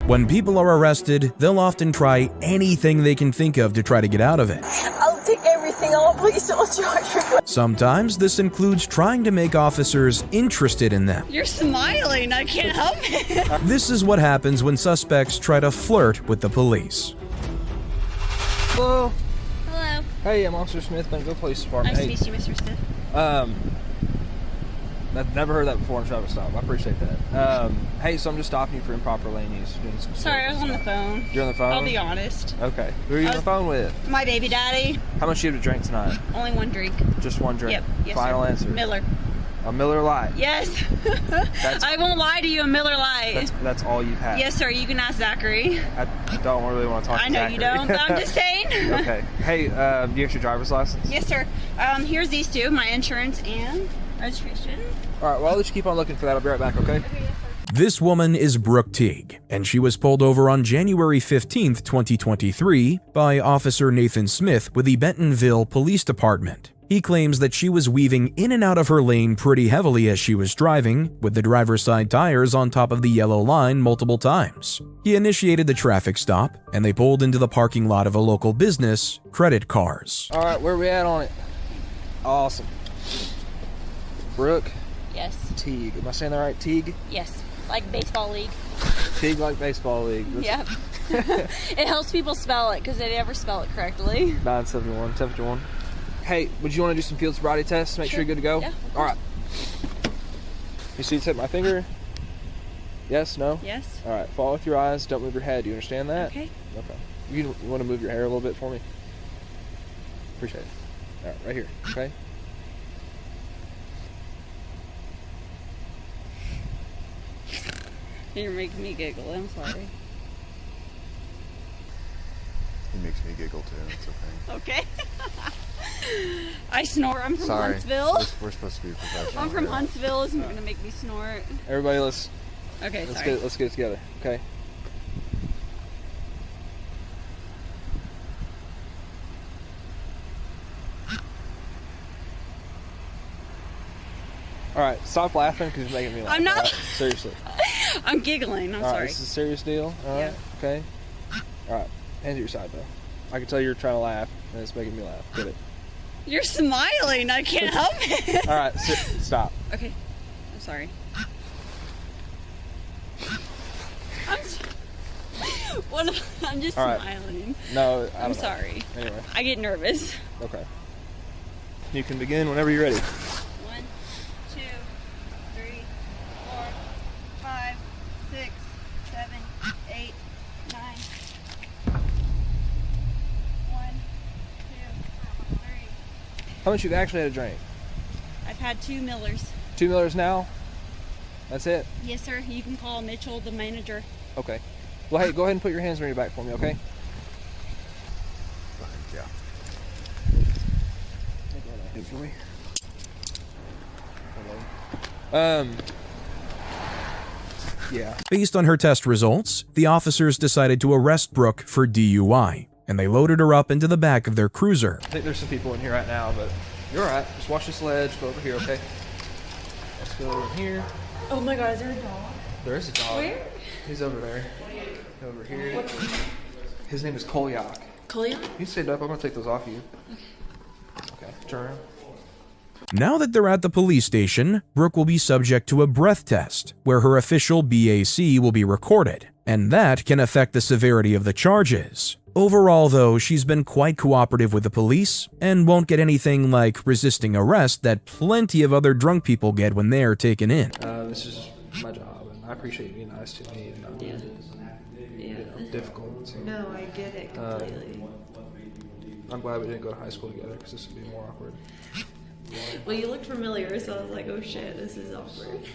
When people are arrested, they'll often try anything they can think of to try to get out of it. I'll take everything off, please don't charge me. Sometimes this includes trying to make officers interested in them. You're smiling, I can't help it. This is what happens when suspects try to flirt with the police. Hello. Hello. Hey, I'm Officer Smith, Bentonville Police Department. Nice to meet you, Mr. Smith. I've never heard that before in traffic stop. I appreciate that. Hey, so I'm just stopping you for improper lane use. Sorry, I was on the phone. You're on the phone? I'll be honest. Okay. Who are you on the phone with? My baby daddy. How much do you have to drink tonight? Only one drink. Just one drink? Yep. Yes, Final sir. answer? Miller. A Miller Lite? Yes. I won't lie to you, a Miller Lite. That's all you've had? Yes, sir. You can ask Zachary. I don't really want to talk to Zachary. I know you don't, but I'm just saying. Okay. Hey, do you have your driver's license? Yes, sir. Here's these two, my insurance and registration. All right, well, I'll let you keep on looking for that. I'll be right back, okay? Okay, yes, sir. This woman is Brooke Teague, and she was pulled over on January 15th, 2023 by Officer Nathan Smith with the Bentonville Police Department. He claims that she was weaving in and out of her lane pretty heavily as she was driving, with the driver's side tires on top of the yellow line multiple times. He initiated the traffic stop, and they pulled into the parking lot of a local business, Credit Cars. All right, where are we at on it? Awesome. Brooke Yes. Teague. Am I saying that right? Teague? Yes. Like baseball league. Teague like baseball league. Yep. It helps people spell it because they never spell it correctly. 971, 751. Hey, would you want to do some field sobriety tests to make sure you're good to go? Yeah. All right. You see, tip my finger? Yes, no? Yes. All right, follow with your eyes. Don't move your head. Do you understand that? Okay. Okay. You want to move your hair a little bit for me? Appreciate it. All right, right here, okay? You're making me giggle. I'm sorry. He makes me giggle too. It's okay. Okay. I snore. I'm from Sorry. Huntsville. We're supposed to be professional. I'm from here. Huntsville. It's going to make me snort. Everybody, let's Okay, sorry. get it together, okay? All right, stop laughing because you're making me laugh. I'm not- all right? Seriously. I'm giggling. I'm All right, sorry. this is a serious deal. All right, Yeah. okay. All right, hands at your side though. I can tell you're trying to laugh, and it's making me laugh. Get it? You're smiling. I can't help it. All right, stop. Okay. I'm sorry. I'm just All right. smiling. No, I don't I'm know. sorry. Anyway, I get nervous. okay. You can begin whenever you're ready. 1, 2, 3, 4, 5, 6, 7, 8, 9. 1, 2, 3. How much you've actually had a drink? I've had 2 Millers. 2 Millers now? That's it? Yes, sir. You can call Mitchell, the manager. Okay. Well, hey, go ahead and put your hands on your back for me, okay? Yeah. Hit for me. Hello. Yeah. Based on her test results, the officers decided to arrest Brooke for DUI, and they loaded her up into the back of their cruiser. I think there's some people in here right now, but you're all right. Just watch this ledge. Go over here, okay? Let's go over here. Oh my God, is there a dog? There is a dog. Where? He's over there. Over here. His name is Kolyak. Kalia? You stand up. I'm going to take those off you. Okay. Turn around. Now that they're at the police station, Brooke will be subject to a breath test, where her official BAC will be recorded, and that can affect the severity of the charges. Overall, though, she's been quite cooperative with the police and won't get anything like resisting arrest that plenty of other drunk people get when they're taken in. This is my job, and I appreciate you being nice to me. And not difficult. So, No, I get it completely. I'm glad we didn't go to high school together because this would be more awkward. Well, you looked familiar, so I was like, oh shit, this is awkward.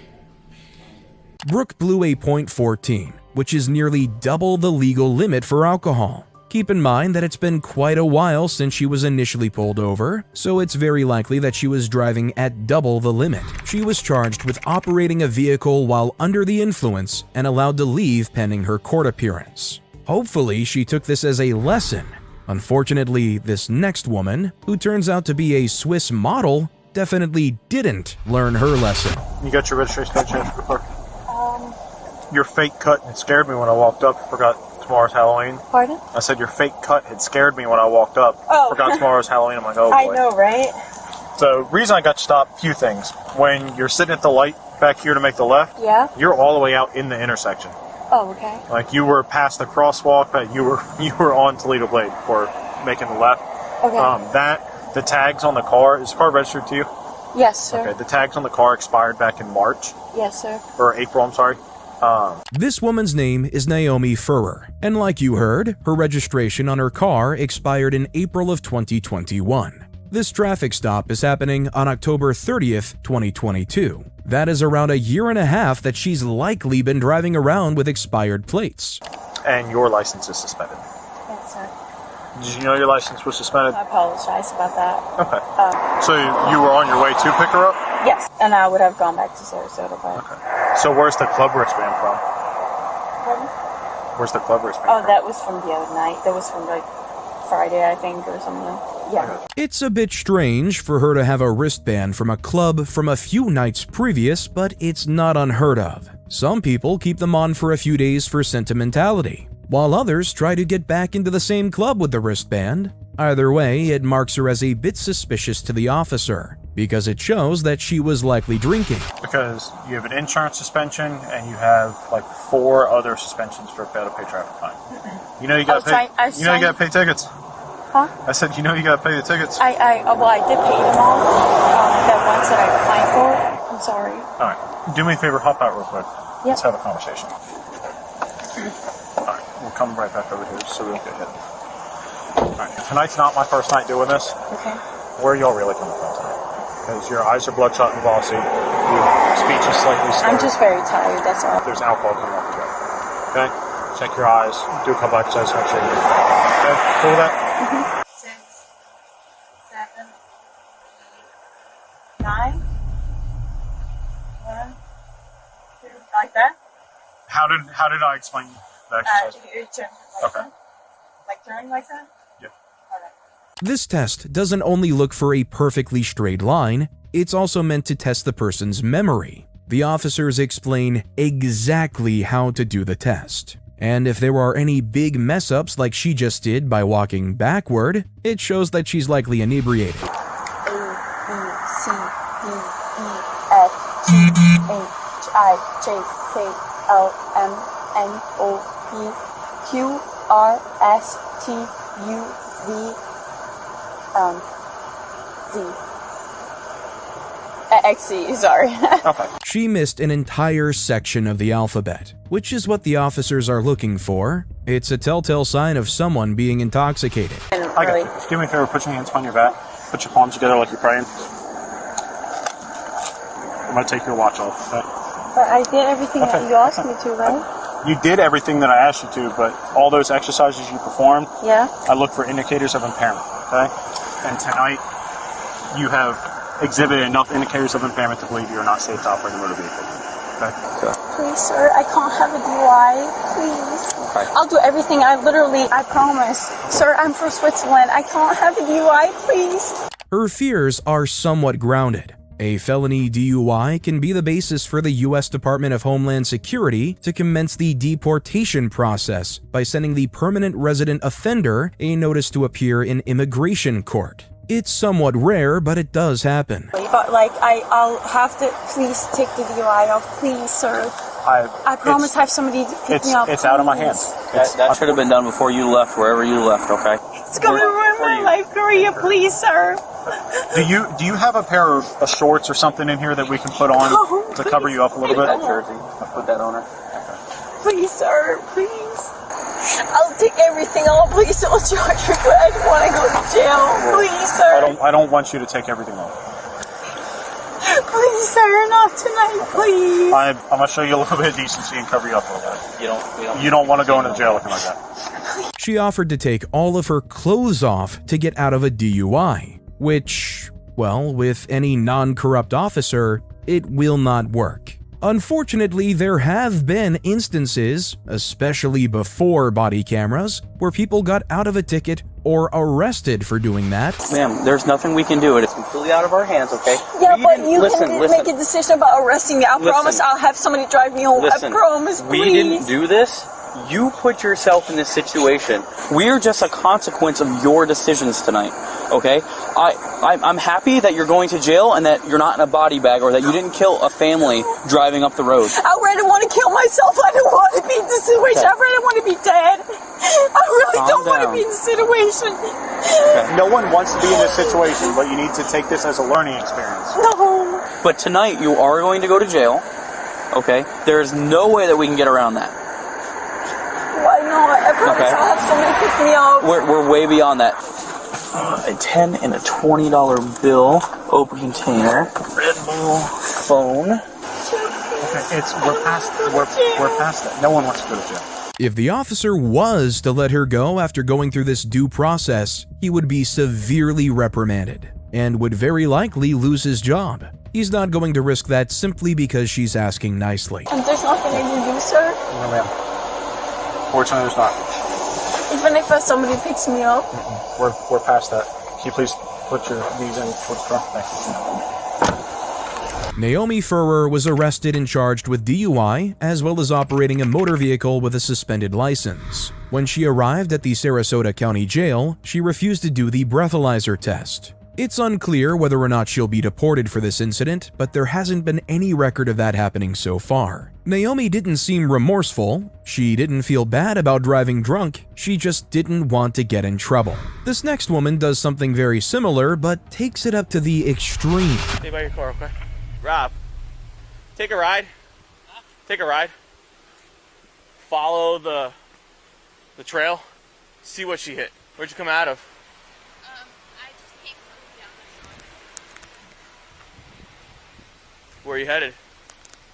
Brooke blew a .14, which is nearly double the legal limit for alcohol. Keep in mind that it's been quite a while since she was initially pulled over, so it's very likely that she was driving at double the limit. She was charged with operating a vehicle while under the influence and allowed to leave pending her court appearance. Hopefully, she took this as a lesson. Unfortunately, this next woman, who turns out to be a Swiss model, definitely didn't learn her lesson. You got your registration card changed for park? your fake cut had scared me when I walked up. Forgot tomorrow's Halloween. Pardon? I said your fake cut had scared me when I walked up. Oh. Forgot tomorrow's Halloween. I'm like, oh boy. I know, right? So, reason I got you stopped, few things. When you're sitting at the light back here to make the left, Yeah. you're all the way out in the intersection. Oh, okay. Like you were past the crosswalk, but you were on Toledo Blade for making the left. Okay. The tags on the car, is the car registered to you? Yes, sir. Okay, the tags on the car expired back in March. Yes, sir. Or April, I'm sorry. This woman's name is Naomi Furrer, and like you heard, her registration on her car expired in April of 2021. This traffic stop is happening on October 30th, 2022. That is around a year and a half that she's likely been driving around with expired plates. And your license is suspended. Yes, sir. Did you know your license was suspended? I apologize about that. Okay. So you were on your way to pick her up? Yes, and I would have gone back to Sarasota, but... Okay. So where's the club wristband from? Pardon? Where's the club wristband Oh, from? that was from the other night. That was from, like, Friday, I think, or something. Yeah. It's a bit strange for her to have a wristband from a club from a few nights previous, but it's not unheard of. Some people keep them on for a few days for sentimentality, while others try to get back into the same club with the wristband. Either way, it marks her as a bit suspicious to the officer, because it shows that she was likely drinking. Because you have an insurance suspension and you have like 4 other suspensions for fail to pay traffic fine. You know you gotta pay. You know you gotta pay tickets. Huh? I said you know you gotta pay the tickets. I did pay them all. That ones that I applied for. I'm sorry. All right, do me a favor, hop out real quick. Yep. Let's have a conversation. All right, we'll come right back over here so we don't get hit. All right, tonight's not my first night doing this. Okay. Where are y'all really coming from tonight? Because your eyes are bloodshot and glossy, your speech is slightly slurred. I'm just very tired, that's all. There's alcohol coming off the jaw. Okay? Check your eyes, do a couple exercises, make sure you're okay. Cool with that? 6, 7, 8, 9, 1, 2, like that. How did I explain the exercise? You turn like Okay. that. Like turn like that? Yep. Alright. This test doesn't only look for a perfectly straight line, it's also meant to test the person's memory. The officers explain exactly how to do the test. And if there are any big mess-ups like she just did by walking backward, it shows that she's likely inebriated. A, B, C, D, E, F, G, H, I, J, K, L, M, N, O, P, Q, R, S, T, U, V, Z. XC, sorry. Okay. She missed an entire section of the alphabet, which is what the officers are looking for. It's a telltale sign of someone being intoxicated. I got you. Just do me a favor, put your hands behind your back, put your palms together like you're praying. I'm gonna take your watch off, okay? But I did everything that you asked me to, right? You did everything that I asked you to, but all those exercises you performed, Yeah. I look for indicators of impairment, okay? And tonight, you have exhibited enough indicators of impairment to believe you are not safe to operate a motor vehicle, okay? Please, sir, I can't have a DUI. Please. Okay. I'll do everything. I promise. Sir, I'm from Switzerland. I can't have a DUI, please. Her fears are somewhat grounded. A felony DUI can be the basis for the U.S. Department of Homeland Security to commence the deportation process by sending the permanent resident offender a notice to appear in immigration court. It's somewhat rare, but it does happen. But I'll have to please take the DUI off, please, sir. I promise I have somebody to pick me up. It's out of my hands. That should have been done before you left, wherever you left, okay? It's gonna ruin my life career, please, sir. Do you have a pair of shorts or something in here that we can put on to cover you up a little bit? That jersey, I'll put that on her. Please, sir, please. I'll take everything off. Please don't charge me. I don't want to go to jail. Please, sir. I don't want you to take everything off. Please, sir, not tonight, please. I'm gonna show you a little bit of decency and cover you up a little bit. You don't want to go into jail looking like that. She offered to take all of her clothes off to get out of a DUI, which, well, with any non-corrupt officer, it will not work. Unfortunately, there have been instances, especially before body cameras, where people got out of a ticket or arrested for doing that. Ma'am, there's nothing we can do. It is completely out of our hands, okay? Yeah, We but didn't- you listen, can listen. make a decision about arresting me. I Listen. promise I'll have somebody drive me home. Listen, I promise, we please. didn't do this. You put yourself in this situation. We're just a consequence of your decisions tonight, okay? I'm happy that you're going to jail and that you're not in a body bag or that you didn't kill a family driving up the road. I really want to kill myself. I don't want to be in this situation. I really want to be dead. I really Calm don't want to down. be in this situation. No one wants to be in this situation, but you need to take this as a learning experience. No. But tonight you are going to go to jail, okay? There's no way that we can get around that. Why not? I promise Okay. I'll have somebody pick me up. We're way beyond that. A $10 and a $20 bill, open container, Red Bull, phone. Okay, we're past that. No one wants to go to jail. If the officer was to let her go after going through this due process, he would be severely reprimanded and would very likely lose his job. He's not going to risk that simply because she's asking nicely. And there's nothing I can do, sir. No, ma'am. Fortunately, there's not. Even if somebody picks me up. We're past that. Can you please put your knees in towards the front? Thank you. Naomi Furrer was arrested and charged with DUI, as well as operating a motor vehicle with a suspended license. When she arrived at the Sarasota County Jail, she refused to do the breathalyzer test. It's unclear whether or not she'll be deported for this incident, but there hasn't been any record of that happening so far. Naomi didn't seem remorseful. She didn't feel bad about driving drunk. She just didn't want to get in trouble. This next woman does something very similar, but takes it up to the extreme. Stay by your car, okay? Rob, take a ride. Take a ride. Follow the trail. See what she hit. Where'd you come out of? I just came from down the shore. Where are you headed?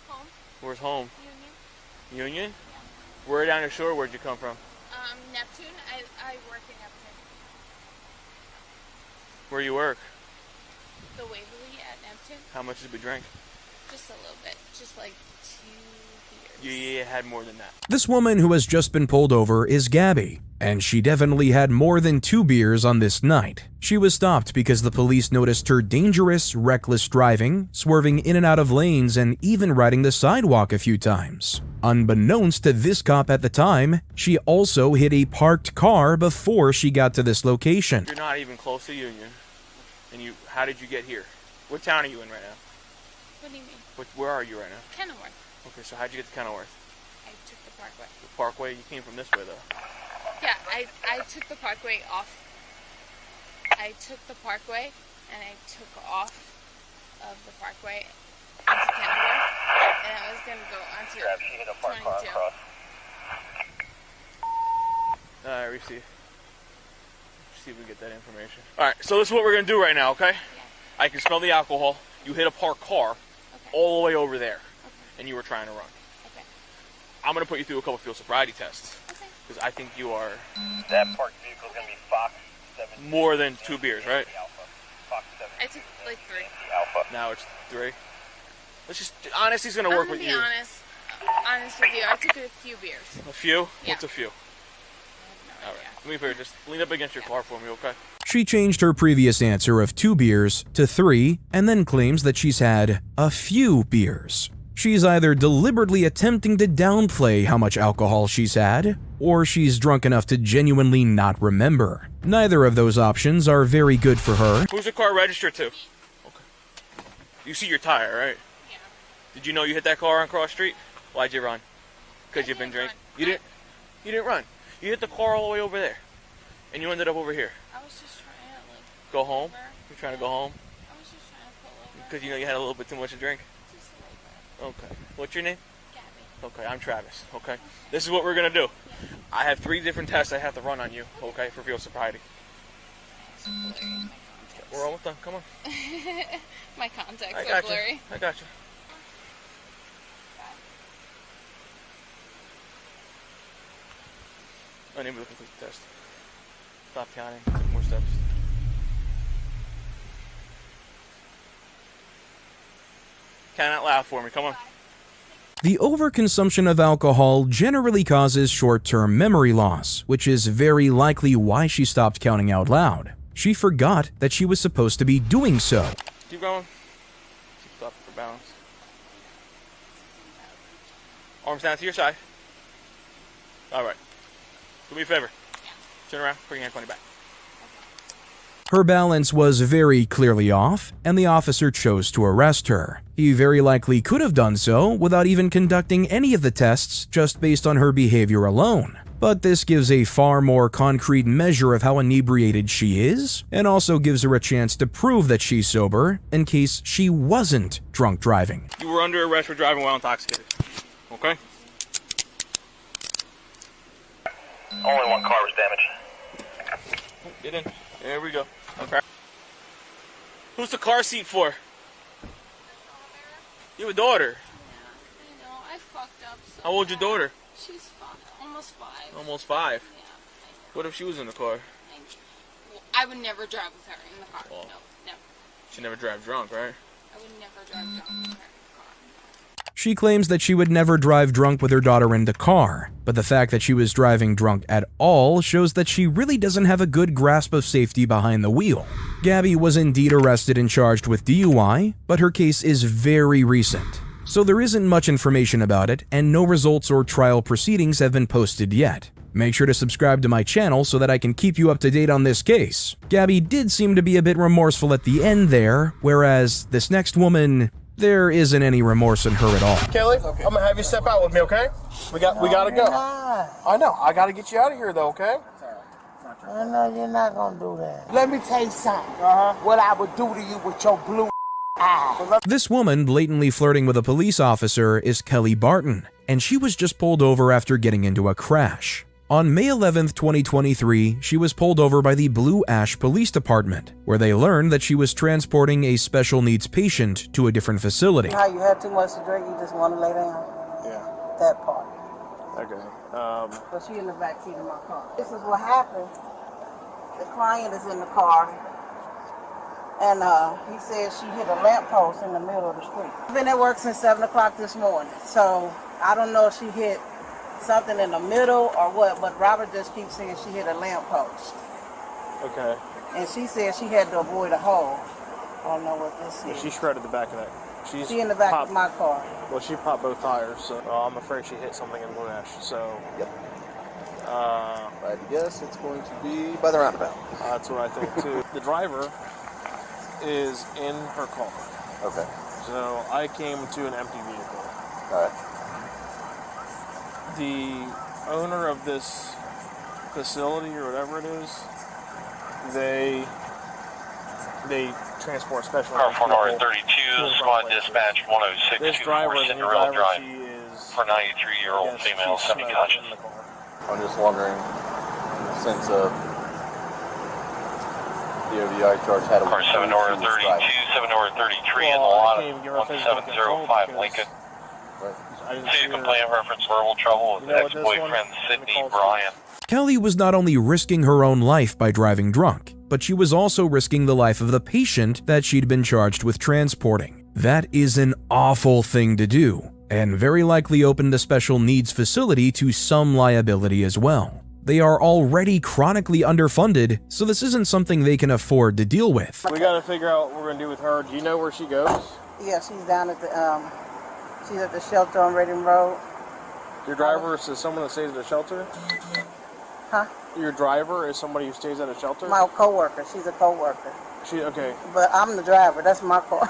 Home. Where's home? Union. Union? Where down your shore? Where'd you come from? Neptune. I work in Neptune. Where you work? The Waverly at Neptune. How much did we drink? Just a little bit. Just like 2 beers. You had more than that. This woman who has just been pulled over is Gabby, and she definitely had more than 2 beers on this night. She was stopped because the police noticed her dangerous, reckless driving, swerving in and out of lanes, and even riding the sidewalk a few times. Unbeknownst to this cop at the time, she also hit a parked car before she got to this location. You're not even close to Union. And how did you get here? What town are you in right now? What do you mean? Where are you right now? Kenilworth. Okay, so how'd you get to Kenilworth? I took the parkway. The Parkway? You came from this way, though. Yeah, I took the parkway off. I took the parkway and I took off of the parkway onto Kenilworth, and I was gonna go onto 22. Alright, we see. See if we get that information. Alright, so this is what we're gonna do right now, okay? Yeah. I can smell the alcohol. You hit a parked car Okay. all the way over there, Okay. and you were trying to run. Okay. I'm gonna put you through a couple field sobriety tests, Okay. because I think you are That parked vehicle is going to be Fox 7. more than 2 beers, right? Alpha. Fox 7. I took like 3. Alpha. Now it's 3. Let's just, honesty's gonna work I'm with gonna you. be honest with you. I took a few beers. A few? Yeah. What's a few? I have no Alright, idea. let me figure, just lean up against your car for me, okay? She changed her previous answer of 2 beers to 3 and then claims that she's had a few beers. She's either deliberately attempting to downplay how much alcohol she's had, or she's drunk enough to genuinely not remember. Neither of those options are very good for her. Who's the car registered to? Okay. You see your tire, right? Yeah. Did you know you hit that car on Cross Street? Why'd you run? Because I you've been didn't drinking? run. You didn't run. You hit the car all the way over there. And you ended up over here. I was just trying to like Go home? over. You're trying to go home? I was just trying to pull over. Because you know you had a little bit too much to drink? Just a little bit. Okay. What's your name? Gabby. Okay, I'm Travis. Okay. This is what we're going to do. I have 3 different tests I have to run on you, okay, for field sobriety. It's blurry. My contacts. We're almost done. Come on. My contacts I are got you. blurry. I got you. Unable to complete the test. Stop counting. 2 more steps. Count out loud for me. Come on. The overconsumption of alcohol generally causes short-term memory loss, which is very likely why she stopped counting out loud. She forgot that she was supposed to be doing so. Keep going. Keep up for balance. Arms down to your side. Alright. Do me a favor. Turn around, put your hand 20 back. Her balance was very clearly off, and the officer chose to arrest her. He very likely could have done so without even conducting any of the tests just based on her behavior alone. But this gives a far more concrete measure of how inebriated she is, and also gives her a chance to prove that she's sober in case she wasn't drunk driving. You were under arrest for driving while intoxicated. Okay? Only one car was damaged. Get in. There we go. Okay. Who's the car seat for? You have a daughter. Yeah, I know. I fucked up so How old's your daughter? She's 5. Almost 5. Almost 5. Yeah. What if she was in the car? I would never drive with her in the car. Oh. No, never. She never drive drunk, right? I would never drive drunk with her in the car. She claims that she would never drive drunk with her daughter in the car, but the fact that she was driving drunk at all shows that she really doesn't have a good grasp of safety behind the wheel. Gabby was indeed arrested and charged with DUI, but her case is very recent, so there isn't much information about it, and no results or trial proceedings have been posted yet. Make sure to subscribe to my channel so that I can keep you up to date on this case. Gabby did seem to be a bit remorseful at the end there, whereas this next woman, there isn't any remorse in her at all. Kelly, okay. I'm gonna have you step out with me, okay? We gotta go. I know. I gotta get you out of here, though, okay? I know you're not gonna do that. Let me tell you something. What I would do to you with your blue eyes. This woman blatantly flirting with a police officer is Kelly Barton, and she was just pulled over after getting into a crash. On May 11th, 2023, she was pulled over by the Blue Ash Police Department, where they learned that she was transporting a special needs patient to a different facility. How you had too much to drink, you just want to lay down? Yeah. That part. Okay. So she in the back seat of my car. This is what happened. The client is in the car, and he says she hit a lamppost in the middle of the street. I've been at work since 7 o'clock this morning, so I don't know if she hit something in the middle or what, but Robert just keeps saying she hit a lamppost. Okay. And she said she had to avoid a hole. I don't know what this is. She shredded the back of that. She in the back of my car. Well, she popped both tires, so I'm afraid she hit something in Blue Ash, so... Yep. I guess it's going to be by the roundabout. That's what I think, too. The driver is in her car. Okay. So I came to an empty vehicle. All right. The owner of this facility or whatever it is, they transport special Car 432, squad dispatch 106, this driver is Cinderella Drive she is for 93-year-old female semi-conscious. I'm just wondering, in the sense of the ODI charge had a... Car 7 over 32, 7 over 33 in the lot of 1705 Lincoln. Two complaint reference verbal trouble with ex-boyfriend Sydney Bryan. Kelly was not only risking her own life by driving drunk, but she was also risking the life of the patient that she'd been charged with transporting. That is an awful thing to do, and very likely opened a special needs facility to some liability as well. They are already chronically underfunded, so this isn't something they can afford to deal with. We gotta figure out what we're gonna do with her. Do you know where she goes? Yeah, she's down at the she's at the shelter on Reading Road. Your driver is someone that stays at a shelter? Huh? Your driver is somebody who stays at a shelter? My co-worker. She's a co-worker. Okay. But I'm the driver. That's my car.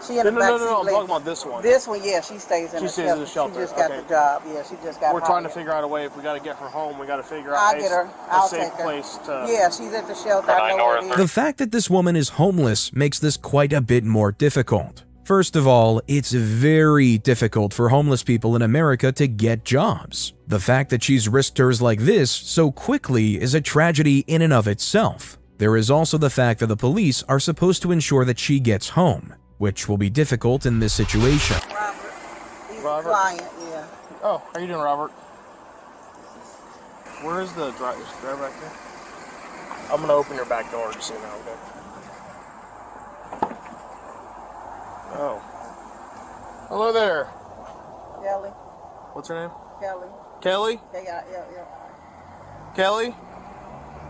She in the back seat. No, I'm talking about this one. This one, yeah, she stays in the shelter. At the shelter. She just got the job. Yeah, she just got We're trying to figure out a way. If we got to get her home, we got to figure out I'll get her. I'll a safe take her. place to... Yeah, she's at the shelter. I know where it is. The fact that this woman is homeless makes this quite a bit more difficult. First of all, it's very difficult for homeless people in America to get jobs. The fact that she's risked hers like this so quickly is a tragedy in and of itself. There is also the fact that the police are supposed to ensure that she gets home, which will be difficult in this situation. Robert. He's a client, yeah. Oh, how you doing, Robert? Where is the driver back there? I'm going to open your back door just so you know, okay? Oh. Hello there. Kelly. What's her name? Kelly. Kelly? Yeah. Kelly?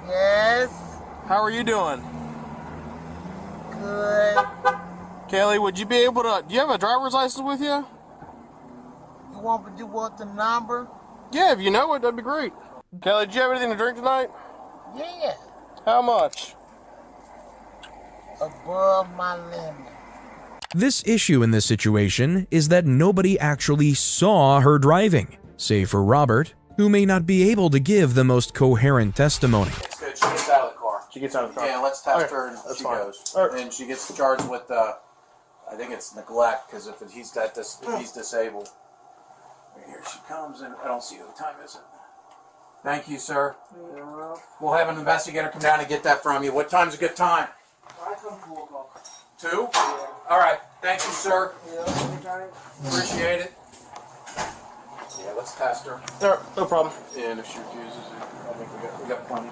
Yes. How are you doing? Good. Kelly, would you be able to... Do you have a driver's license with you? You want the number? Yeah, if you know it, that'd be great. Kelly, do you have anything to drink tonight? Yeah. How much? Above my limit. This issue in this situation is that nobody actually saw her driving, save for Robert, who may not be able to give the most coherent testimony. It's good. She gets out of the car. She gets out of the car. Yeah, let's test Okay, her and that's she fine. goes. All right. And she gets charged with, I think it's neglect, because if he's disabled. Here she comes, and I don't see what time is it. Thank you, sir. We'll have an investigator come down and get that from you. What time's a good time? I come 2 o'clock. 2? Yeah. All right. Thank you, sir. Appreciate it. Yeah, let's test her. No problem. And if she refuses, I think we got plenty.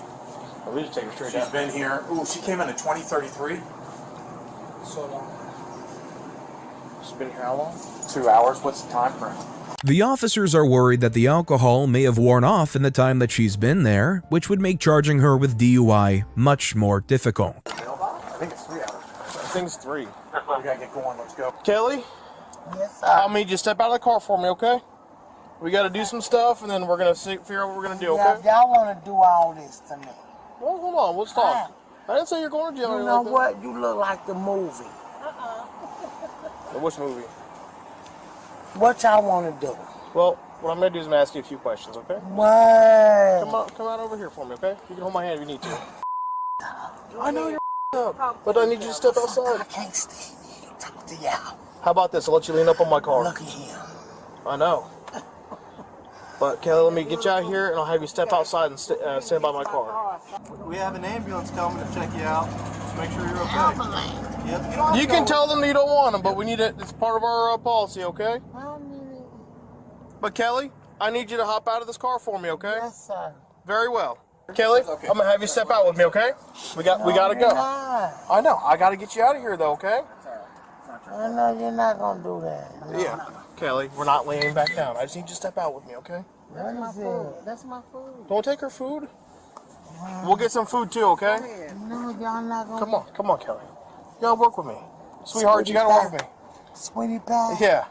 We just take her straight She's down. been here. Ooh, she came in at 2033. So long. She's been here how long? 2 hours. What's the time frame? The officers are worried that the alcohol may have worn off in the time that she's been there, which would make charging her with DUI much more difficult. I think it's 3 hours. I think it's 3. We gotta get going. Let's go. Kelly, Yes, sir. I'll need you to step out of the car for me, okay? We got to do some stuff, and then we're going to figure out what we're going to do, okay? Y'all want to do all this to me. Well, hold on. Let's talk. I didn't say you're going to jail. You know what? You look like the movie. Which movie? What y'all want to do? Well, what I'm going to do is I'm going to ask you a few questions, okay? What? Come out over here for me, okay? You can hold my hand if you need to. I know you're up, but I need you to step outside. I can't stand here and talk to y'all. How about this? I'll let you lean up on my car. Look at him. I know. But Kelly, let me get you out here, and I'll have you step outside and stand by my car. We have an ambulance coming to check you out. Just make sure you're okay. Yep. You can tell them that you don't want them, but we need it. It's part of our policy, okay? But Kelly, I need you to hop out of this car for me, okay? Yes, sir. Very well. Kelly, I'm gonna have you step out with me, okay? We gotta go. I know. I gotta get you out of here, though, okay? I know you're not gonna do that. Yeah. Kelly, we're not laying back down. I just need you to step out with me, okay? That's my food. That's my food. Don't take her food. We'll get some food too, okay? No, y'all not gonna. Come on, Kelly. You gotta work with me, sweetheart. You gotta work with me. Sweetie pie. Yeah.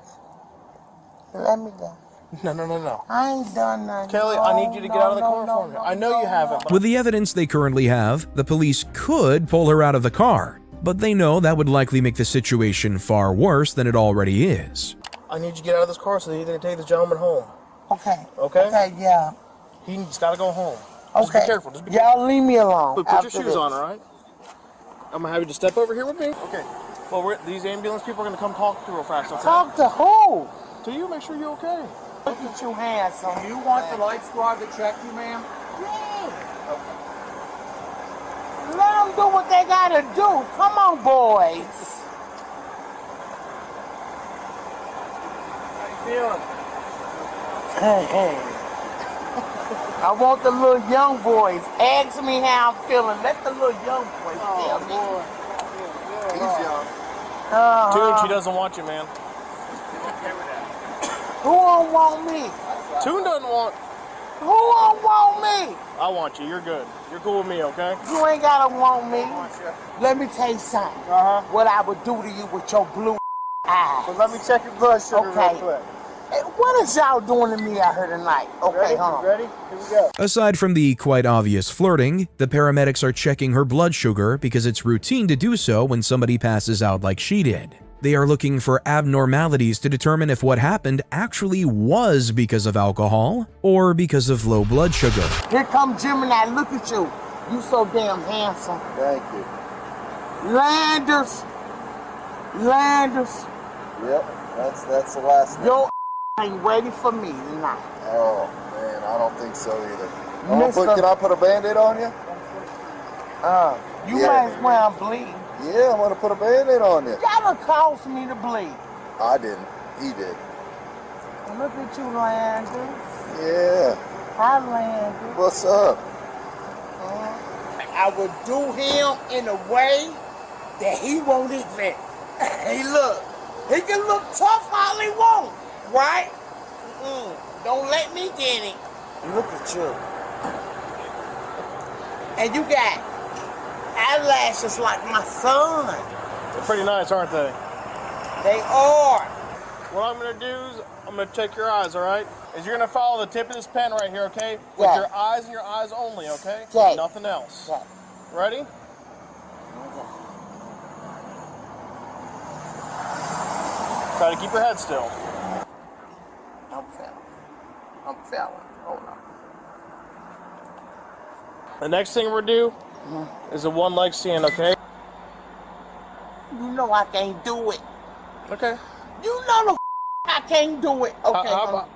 Let me go. No. I ain't done nothing. Kelly, I need you to get out of the car for me. I know you haven't. But With the evidence they currently have, the police could pull her out of the car, but they know that would likely make the situation far worse than it already is. I need you to get out of this car so that you can take this gentleman home. Okay. Okay? Okay, yeah. He's got to go home. Okay. Just be careful. Just be careful. Y'all leave me alone. Put your shoes on, all right? I'm going to have you to step over here with me. Okay. Well, these ambulance people are going to come talk to you real fast, okay? Talk to who? To you, make sure you're okay. Look at you handsome. You want the life squad to check you, ma'am? Yeah. Let them do what they gotta do. Come on, boys. How you feeling? Hey. I want the little young boys. Ask me how I'm feeling. Let the little young boys tell me. He's young. Tune, she doesn't want you, man. Who don't want me? Tune doesn't want... Who don't want me? I want you. You're good. You're cool with me, okay? You ain't gotta want me. Let me tell you something. What I would do to you with your blue eyes. Well, let me check your blood sugar real quick. Hey, what is y'all doing to me out here tonight? Okay, hold on. Ready? Here we go. Aside from the quite obvious flirting, the paramedics are checking her blood sugar because it's routine to do so when somebody passes out like she did. They are looking for abnormalities to determine if what happened actually was because of alcohol or because of low blood sugar. Here come Gemini. Look at you. You so damn handsome. Thank you. Landers. Yep, that's the last name. Your ain't ready for me tonight. Oh, man, I don't think so either. Mister- Can I put a Band-Aid on you? You might as well bleed. Yeah, I'm going to put a Band-Aid on you. That'll cause me to bleed. I didn't. He did. Look at you, Landers. Yeah. Hi, Landers. What's up? I would do him in a way that he won't even. Hey, look. He can look tough all he wants, right? Don't let me get it. Look at you. And you got eyelashes like my son. They're pretty nice, aren't they? They are. What I'm gonna do is I'm gonna check your eyes, all right? Is you're gonna follow the tip of this pen right here, okay? With Yeah. your eyes and your eyes only, okay? Okay. Nothing else. Okay. Ready? Try to keep your head still. I'm failing. Hold on. The next thing we're do is a one leg stand, okay? You know I can't do it. Okay. You know the I can't do it. Okay. How about-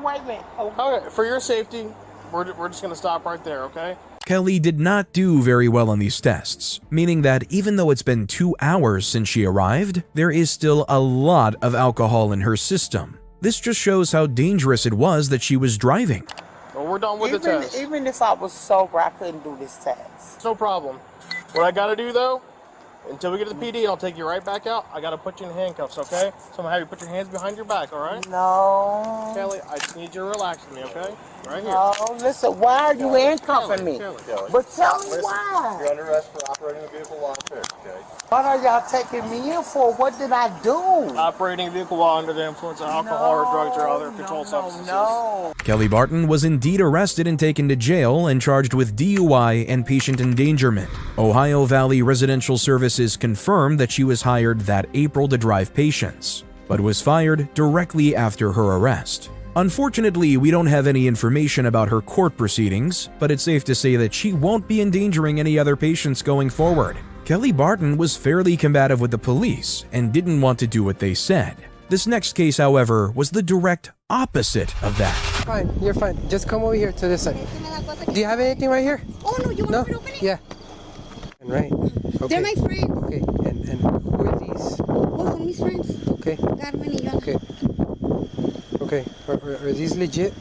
Wait a minute. Okay, for your safety, we're just gonna stop right there, okay? Kelly did not do very well on these tests, meaning that even though it's been 2 hours since she arrived, there is still a lot of alcohol in her system. This just shows how dangerous it was that she was driving. Well, we're done with the test. Even if I was sober, I couldn't do this test. No problem. What I gotta do though, until we get to the PD and I'll take you right back out, I gotta put you in handcuffs, okay? So I'm gonna have you put your hands behind your back, alright? No. Kelly, I just need you to relax with me, okay? Right here. No, listen, why are you handcuffing me? Kelly. But tell me why. You're under arrest for operating a vehicle while impaired, okay? What are y'all taking me in for? What did I do? Operating a vehicle while under the influence of alcohol or drugs or other controlled substances. No. Kelly Barton was indeed arrested and taken to jail and charged with DUI and patient endangerment. Ohio Valley Residential Services confirmed that she was hired that April to drive patients, but was fired directly after her arrest. Unfortunately, we don't have any information about her court proceedings, but it's safe to say that she won't be endangering any other patients going forward. Kelly Barton was fairly combative with the police and didn't want to do what they said. This next case, however, was the direct opposite of that. Fine, you're fine. Just come over here to this side. Do you have anything right here? Oh no, you want me to open it? Yeah. Right. Okay. They're my friends. Okay, and who are these? Oh, son mis friends. Okay. Carmen y Joana. Okay. Okay, are these legit?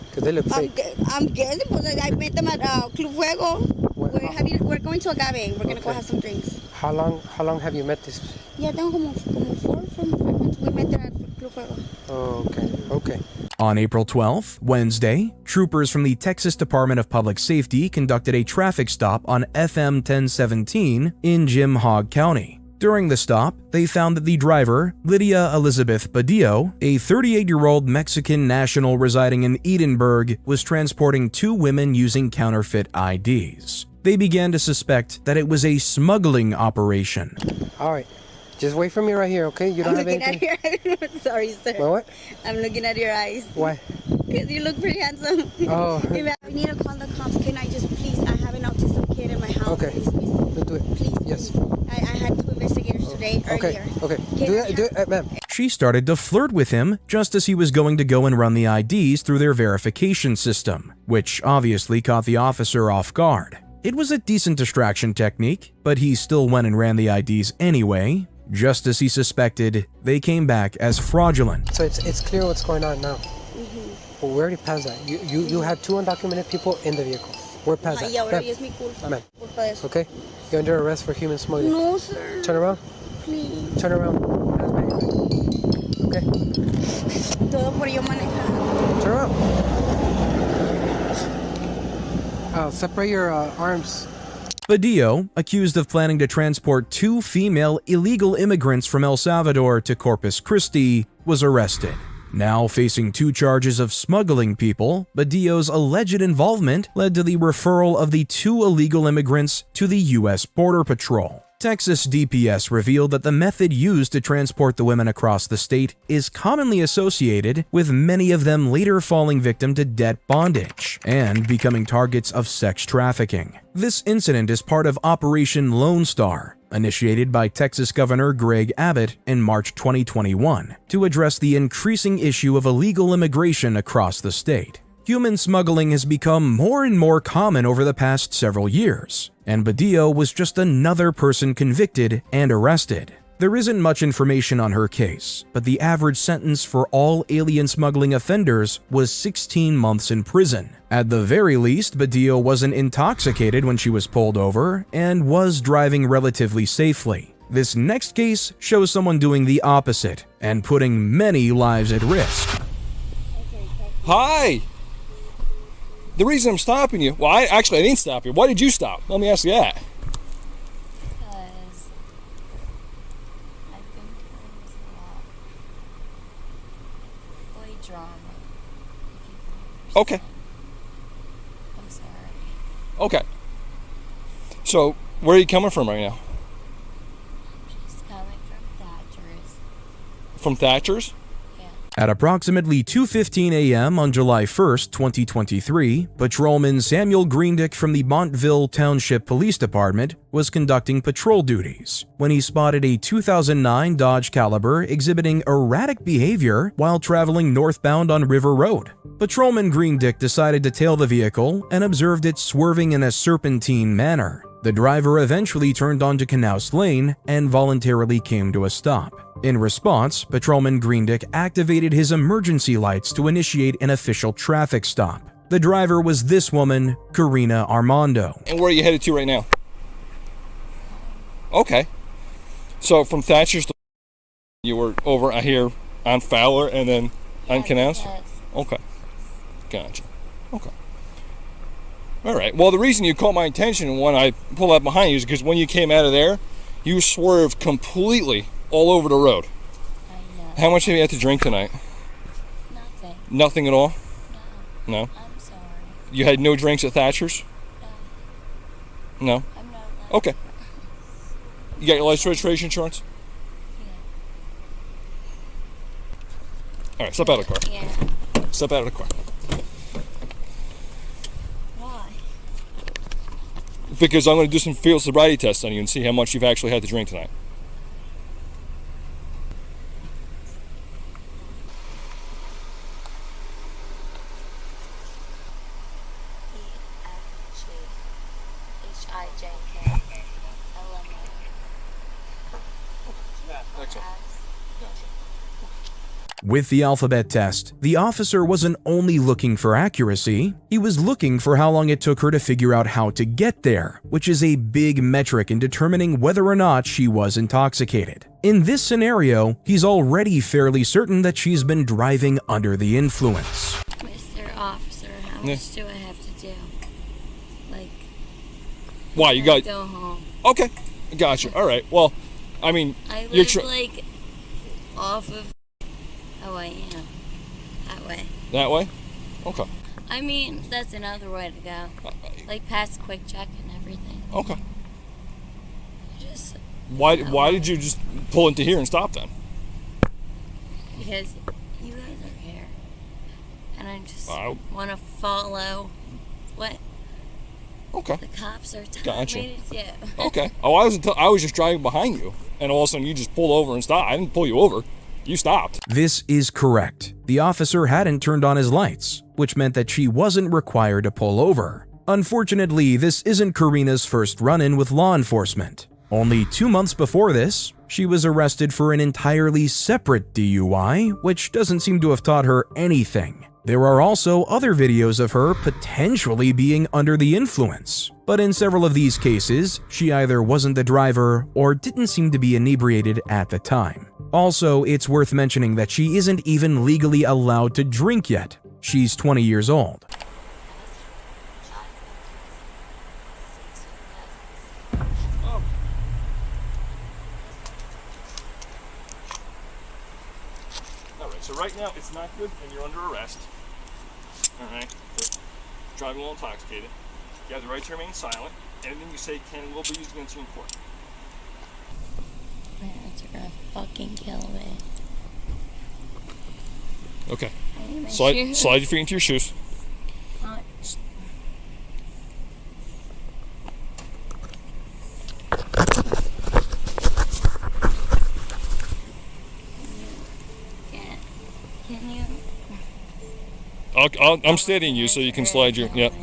Because they look fake. I'm guessing, because I met them at Club Fuego. We're going to Agave. We're going to go have some drinks. How long have you met this? Yeah, tengo como 4 months. We met there at Club Fuego. Oh, okay. On April 12th, Wednesday, troopers from the Texas Department of Public Safety conducted a traffic stop on FM 1017 in Jim Hogg County. During the stop, they found that the driver, Lydia Elizabeth Badillo, a 38-year-old Mexican national residing in Edinburgh, was transporting 2 women using counterfeit IDs. They began to suspect that it was a smuggling operation. All right. Just wait for me right here, okay? You don't have anything? I'm looking at your eyes. Sorry, sir. What? I'm looking at your eyes. Why? Because you look pretty handsome. Oh. We need to call the cops. Can I just please? I have an autistic kid in my house. Okay. Please. Let's do it. Please. Yes. I had 2 investigators today earlier. Okay. Do it, ma'am. She started to flirt with him just as he was going to go and run the IDs through their verification system, which obviously caught the officer off guard. It was a decent distraction technique, but he still went and ran the IDs anyway. Just as he suspected, they came back as fraudulent. So it's clear what's going on now. Well, we already passed that. You had 2 undocumented people in the vehicle. We're past that. Y ahora es mi culpa. Ma'am. Culpa de eso. Okay? You're under arrest for human smuggling. No, sir. Turn around. Please. Turn around. Okay? Todo por yo manejar. Turn around. Separate your arms. Badillo, accused of planning to transport 2 female illegal immigrants from El Salvador to Corpus Christi, was arrested. Now facing 2 charges of smuggling people, Badillo's alleged involvement led to the referral of the 2 illegal immigrants to the U.S. Border Patrol. Texas DPS revealed that the method used to transport the women across the state is commonly associated with many of them later falling victim to debt bondage and becoming targets of sex trafficking. This incident is part of Operation Lone Star, initiated by Texas Governor Greg Abbott in March 2021 to address the increasing issue of illegal immigration across the state. Human smuggling has become more and more common over the past several years, and Badillo was just another person convicted and arrested. There isn't much information on her case, but the average sentence for all alien smuggling offenders was 16 months in prison. At the very least, Badillo wasn't intoxicated when she was pulled over and was driving relatively safely. This next case shows someone doing the opposite and putting many lives at risk. Hi! The reason I'm stopping you, well, I didn't stop you. Why did you stop? Let me ask you that. Because I've been doing a lot. Boy drama. Okay. I'm sorry. Okay. So, where are you coming from right now? Just coming from Thatcher's. From Thatcher's? At approximately 2:15 a.m. on July 1st, 2023, Patrolman Samuel Greendick from the Montville Township Police Department was conducting patrol duties when he spotted a 2009 Dodge Caliber exhibiting erratic behavior while traveling northbound on River Road. Patrolman Greendick decided to tail the vehicle and observed it swerving in a serpentine manner. The driver eventually turned onto Knaus Lane and voluntarily came to a stop. In response, Patrolman Greendick activated his emergency lights to initiate an official traffic stop. The driver was this woman, Karina Armando. And where are you headed to right now? Okay. So from Thatcher's to you were over here on Fowler and then on Knaus? Yes. Okay. Gotcha. Okay. All right. Well, the reason you caught my attention when I pulled up behind you is because when you came out of there, you swerved completely all over the road. I know. How much have you had to drink tonight? Nothing. Nothing at all? No. No? I'm sorry. You had no drinks at Thatcher's? No. I'm not. Okay. You got your license registration insurance? All right, step out of the car. Yeah. Step out of the car. Why? Because I'm going to do some field sobriety tests on you and see how much you've actually had to drink tonight. With the alphabet test, the officer wasn't only looking for accuracy, he was looking for how long it took her to figure out how to get there, which is a big metric in determining whether or not she was intoxicated. In this scenario, he's already fairly certain that she's been driving under the influence. Mr. Officer, how much do I have to do? Like, why you got? Go home. Okay, gotcha. All right. Well, I mean, I you're live like off of. Oh, I am. That way. That way? Okay. I mean, that's another way to go. Like past Quick Check and everything. Okay. Just. Why did you just pull into here and stop then? Because you guys are here, and I just want to follow what. Okay. The cops are telling me to do. Okay. Oh, I was just driving behind you, and all of a sudden you just pulled over and stopped. I didn't pull you over. You stopped. This is correct. The officer hadn't turned on his lights, which meant that she wasn't required to pull over. Unfortunately, this isn't Karina's first run-in with law enforcement. Only 2 months before this, she was arrested for an entirely separate DUI, which doesn't seem to have taught her anything. There are also other videos of her potentially being under the influence, but in several of these cases, she either wasn't the driver or didn't seem to be inebriated at the time. Also, it's worth mentioning that she isn't even legally allowed to drink yet. She's 20 years old. Alright, so right now it's not good and you're under arrest. Alright, driving a little intoxicated. You have the right to remain silent. Anything you say can and will be used against you in court. My parents are gonna fucking kill me. Okay. I need my Slide shoes. your feet into your shoes. Can you? I'm steadying you so you can slide your. Yep.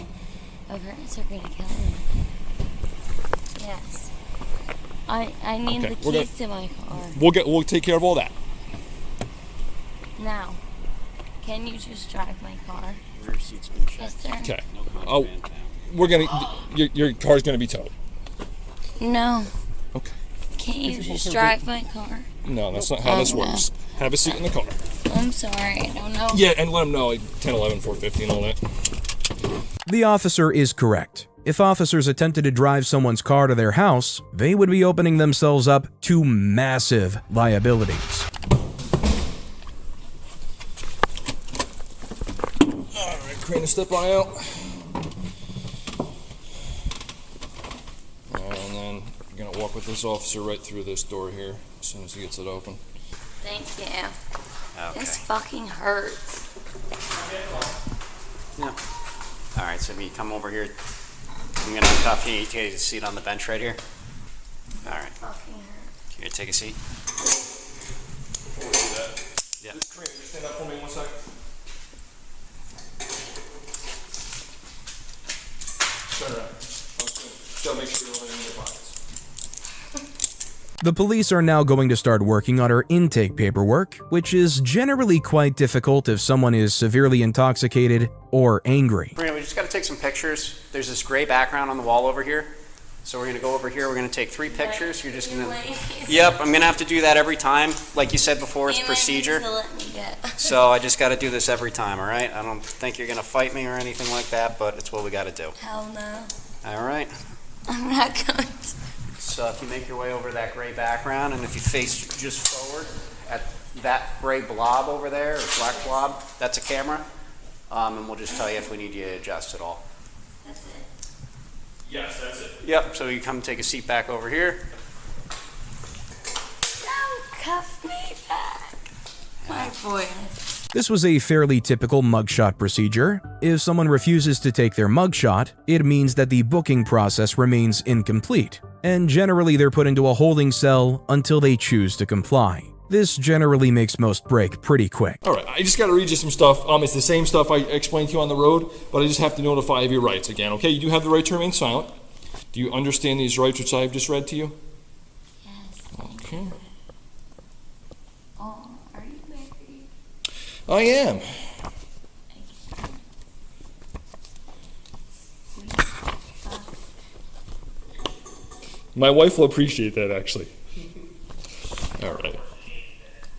My parents are gonna kill me. Yes. I need the keys to my car. We'll take care of all that. Now, can you just drive my car? Rear seat's been checked. Yes, sir. Okay. Oh, we're gonna. Your car's gonna be towed. No. Okay. Can't you just drive my car? No, that's not how this works. Have a seat in the car. I'm sorry, I don't know. Yeah, and let them know, like 10, 11, 450 and all that. The officer is correct. If officers attempted to drive someone's car to their house, they would be opening themselves up to massive liabilities. Alright, Karina, step on out. And then you're gonna walk with this officer right through this door here as soon as he gets it open. Thank you. Okay. This fucking hurts. Yeah. All right, so if you come over here, I'm going to uncuff you. You take a seat on the bench right here. All right. Fucking hurts. Can you take a seat? Before we do that, Yeah. Karina, just stand up for me 1 second. Turn around. Just gotta make sure you don't have any in your pockets. The police are now going to start working on her intake paperwork, which is generally quite difficult if someone is severely intoxicated or angry. We just got to take some pictures. There's this gray background on the wall over here. So we're going to go over here. We're going to take 3 pictures. You're just going to... Yep, I'm going to have to do that every time. Like you said before, it's procedure. So I just got to do this every time, all right? I don't think you're going to fight me or anything like that, but it's what we got to do. Hell no. All right. I'm not going to. So if you make your way over that gray background, and if you face just forward at that gray blob over there, or black blob, that's a camera. And we'll just tell you if we need you to adjust at all. That's it. Yes, that's it. Yep, so you come take a seat back over here. Don't cuff me back. My voice. This was a fairly typical mugshot procedure. If someone refuses to take their mugshot, it means that the booking process remains incomplete, and generally they're put into a holding cell until they choose to comply. This generally makes most break pretty quick. Alright, I just gotta read you some stuff. It's the same stuff I explained to you on the road, but I just have to notify of your rights again, okay? You do have the right to remain silent. Do you understand these rights which I have just read to you? Yes. Okay. Oh, are you married? I am. My wife will appreciate that, actually. Alright.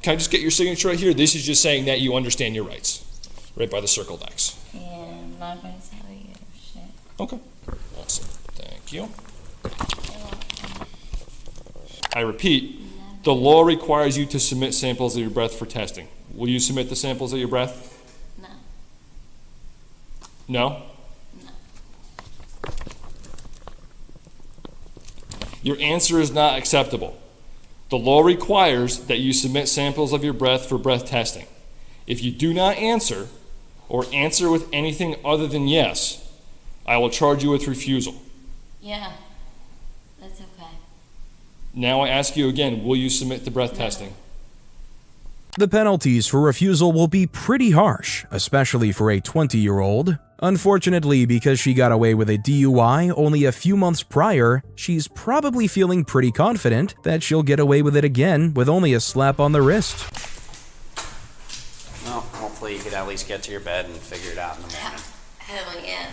Can I just get your signature right here? This is just saying that you understand your rights. Right by the circled X. Yeah, I'm not going to tell you shit. Okay. Awesome. Thank you. I repeat, the law requires you to submit samples of your breath for testing. Will you submit the samples of your breath? No. No? No. Your answer is not acceptable. The law requires that you submit samples of your breath for breath testing. If you do not answer, or answer with anything other than yes, I will charge you with refusal. Yeah, that's okay. Now I ask you again, will you submit the breath testing? The penalties for refusal will be pretty harsh, especially for a 20-year-old. Unfortunately, because she got away with a DUI only a few months prior, she's probably feeling pretty confident that she'll get away with it again with only a slap on the wrist. Well, hopefully you could at least get to your bed and figure it out in the morning. Hell yeah.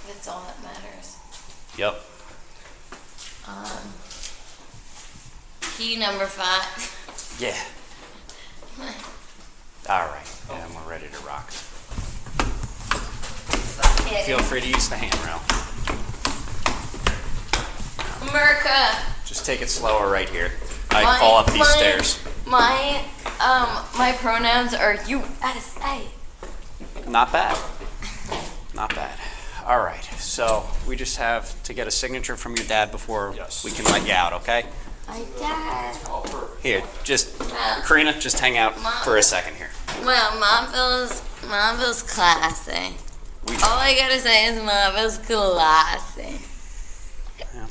That's all that matters. Yep. Key number 5. Yeah. All right. Yeah, we're ready to rock. Yeah. Feel free to use the handrail. America. Just take it slower right here. I fall up these stairs. My pronouns are you. I. Not bad. Not bad. All right. So we just have to get a signature from your dad before we can let you out. Okay? My dad. Here, just Karina, just hang out for a second here. Well, Mom feels classy. All I gotta say is Mom feels classy. Yeah.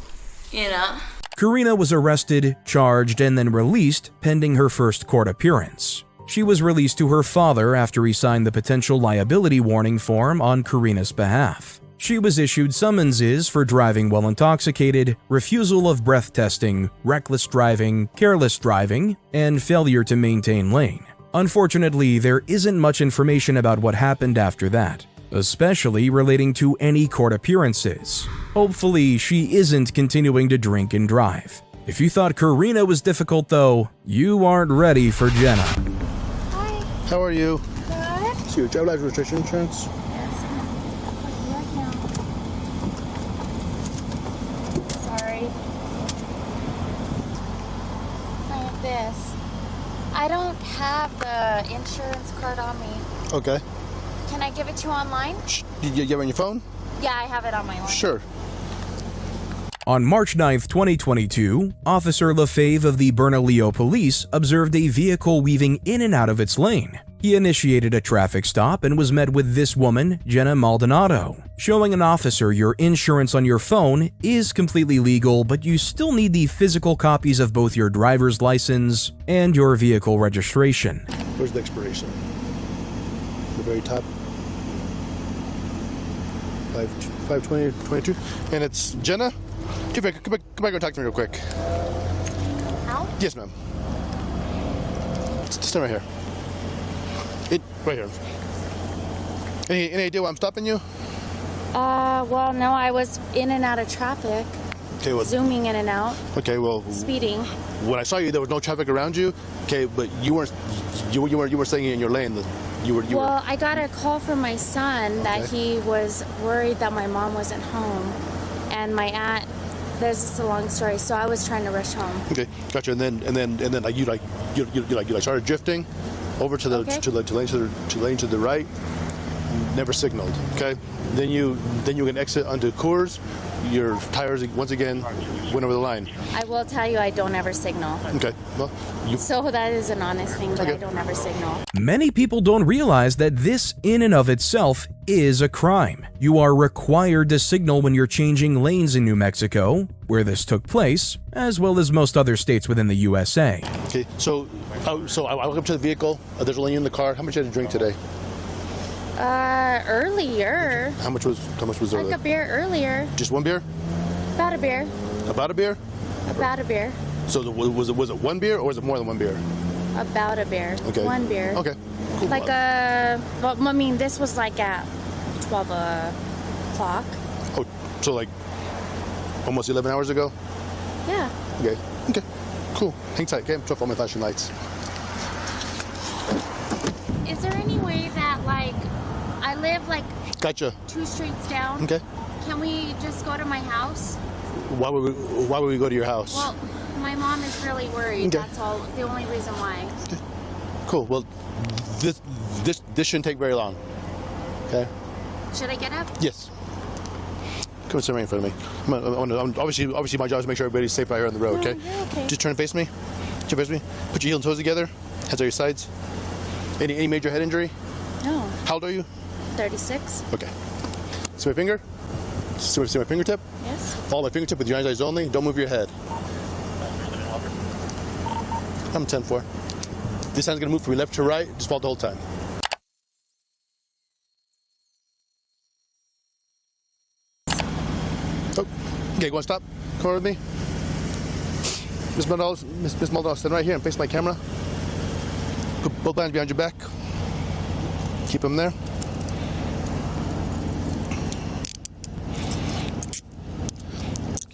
You know? Karina was arrested, charged, and then released pending her first court appearance. She was released to her father after he signed the potential liability warning form on Karina's behalf. She was issued summonses for driving while intoxicated, refusal of breath testing, reckless driving, careless driving, and failure to maintain lane. Unfortunately, there isn't much information about what happened after that. especially relating to any court appearances. Hopefully, she isn't continuing to drink and drive. If you thought Karina was difficult though, you aren't ready for Jenna. Hi. How are you? Good. So you drive life registration insurance? Yes, right now. Sorry. I have this. I don't have the insurance card on me. Okay. Can I give it to you online? You have it on your phone? Yeah, I have it on my line. Sure. On March 9th, 2022, Officer LaFave of the Bernalillo Police observed a vehicle weaving in and out of its lane. He initiated a traffic stop and was met with this woman, Jenna Maldonado. Showing an officer your insurance on your phone is completely legal, but you still need the physical copies of both your driver's license and your vehicle registration. Where's the expiration? The very top. 5/20/22. And it's Jenna? Come back and talk to me real quick. How? Yes, ma'am. Stand right here. Right here. Any idea why I'm stopping you? Well, no, I was in and out of traffic. Okay, well. Zooming in and out. Okay, well. Speeding. When I saw you, there was no traffic around you. Okay, but you were staying in your lane. Well, I got a call from my son that he was worried that my mom wasn't home, and my aunt. There's just a long story, so I was trying to rush home. Okay, gotcha. And then like you started drifting over to the lane to the right. Never signaled. Okay. Then you can exit onto Coors. Your tires once again went over the line. I will tell you, I don't ever signal. Okay. Well, so that is an honest thing, but okay. I don't ever signal. Many people don't realize that this in and of itself is a crime. You are required to signal when you're changing lanes in New Mexico, where this took place, as well as most other states within the USA. Okay, so I walk up to the vehicle. There's only you in the car. How much did you drink today? Earlier. How much was there? Like a beer earlier. Just one beer? About a beer. About a beer? About a beer. So was it one beer or was it more than one beer? About a beer. Okay. One beer. Okay. Cool. Like well, I mean, this was like at 12 o'clock. Oh, so like almost 11 hours ago? Yeah. Okay. Cool. Hang tight, okay? I'm trying to follow my flashing lights. Is there any way that, like, I live like Gotcha. 2 streets down? Okay. Can we just go to my house? Why would we go to your house? Well, my mom is really worried. Okay. That's all. The only reason why. Okay. Cool. Well, this shouldn't take very long. Okay. Should I get up? Yes. Come and sit right in front of me. Obviously, my job is to make sure everybody's safe out here on the road. No, Okay. you're okay. Just turn and face me. Put your heel and toes together. Hands on your sides. Any major head injury? No. How old are you? 36. Okay. See my finger? See my fingertip? Yes. Follow my fingertip with your eyes only. Don't move your head. I'm 10-4. This hand's gonna move from left to right. Just follow the whole time. Oh. Okay, go on, stop. Come over with me. Miss Maldonado, stand right here and face my camera. Put both hands behind your back. Keep them there.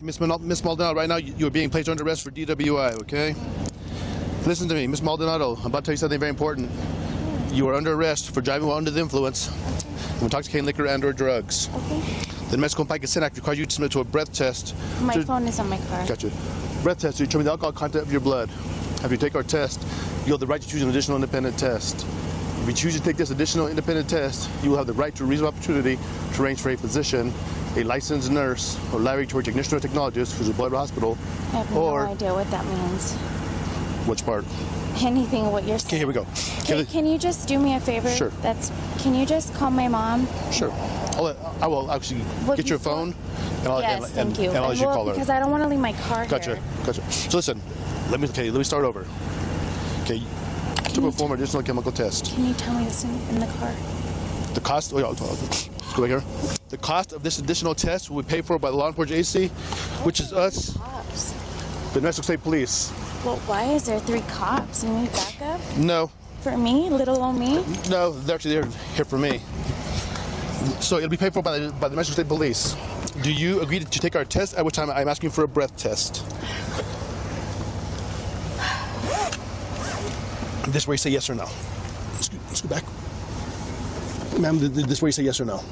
Miss Maldonado, right now you are being placed under arrest for DWI, okay? Listen to me, Miss Maldonado, I'm about to tell you something very important. You are under arrest for driving while under the influence of intoxicating liquor and or drugs. Okay. The New Mexico Bike Act requires you to submit to a breath test. My phone is on my car. Gotcha. Breath test to determine the alcohol content of your blood. After you take our test, you have the right to choose an additional independent test. If you choose to take this additional independent test, you will have the right to a reasonable opportunity to arrange for a physician, a licensed nurse, or laboratory technician or technologist who's employed at a hospital. I have no idea what that means. Which part? Anything what you're saying. Okay, here we go. Can you just do me a favor? Sure. Can you just call my mom? Sure. I will actually get your phone. And I'll, yes, thank you. And I'll let you call her. Because I don't want to leave my car Gotcha. here. Gotcha. So listen, let me start over. Okay. To perform an additional chemical test. Can you tell me this in the car? The cost. Oh yeah. Go back here. The cost of this additional test will be paid for by the law enforcement agency, which is us, the New Mexico State Police. Well, why is there 3 cops? You need backup? No. For me? Little old me? No, they're here for me. So it'll be paid for by the Mexico State Police. Do you agree to take our test? At which time I'm asking for a breath test. This way, say yes or no. Let's go back. Ma'am, this way, say yes or no.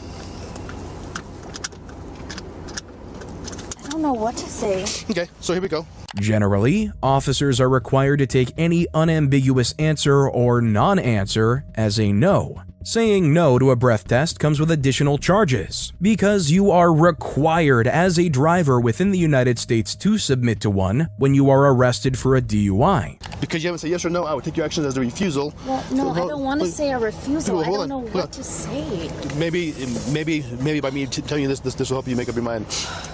I don't know what to say. Okay, so here we go. Generally, officers are required to take any unambiguous answer or non-answer as a no. Saying no to a breath test comes with additional charges, because you are required as a driver within the United States to submit to one when you are arrested for a DUI. Because you haven't said yes or no, I would take your actions as a refusal. Well, no, I don't want to say a refusal. I don't know what to say. Maybe by me telling you this will help you make up your mind.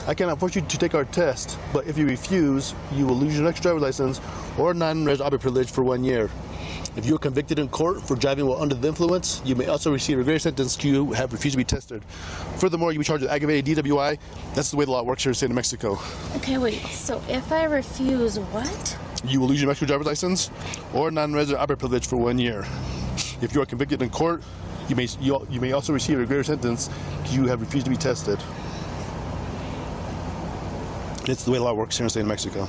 I cannot force you to take our test, but if you refuse, you will lose your next driver's license or non-resident operator privilege for 1 year. If you are convicted in court for driving while under the influence, you may also receive a greater sentence to you have refused to be tested. Furthermore, you'll be charged with aggravated DWI. That's the way the law works here in the state of Mexico. Okay, wait. So if I refuse, what? You will lose your Mexico driver's license or non-resident operator privilege for 1 year. If you are convicted in court, you may also receive a greater sentence to you have refused to be tested. It's the way the law works here in the state of Mexico.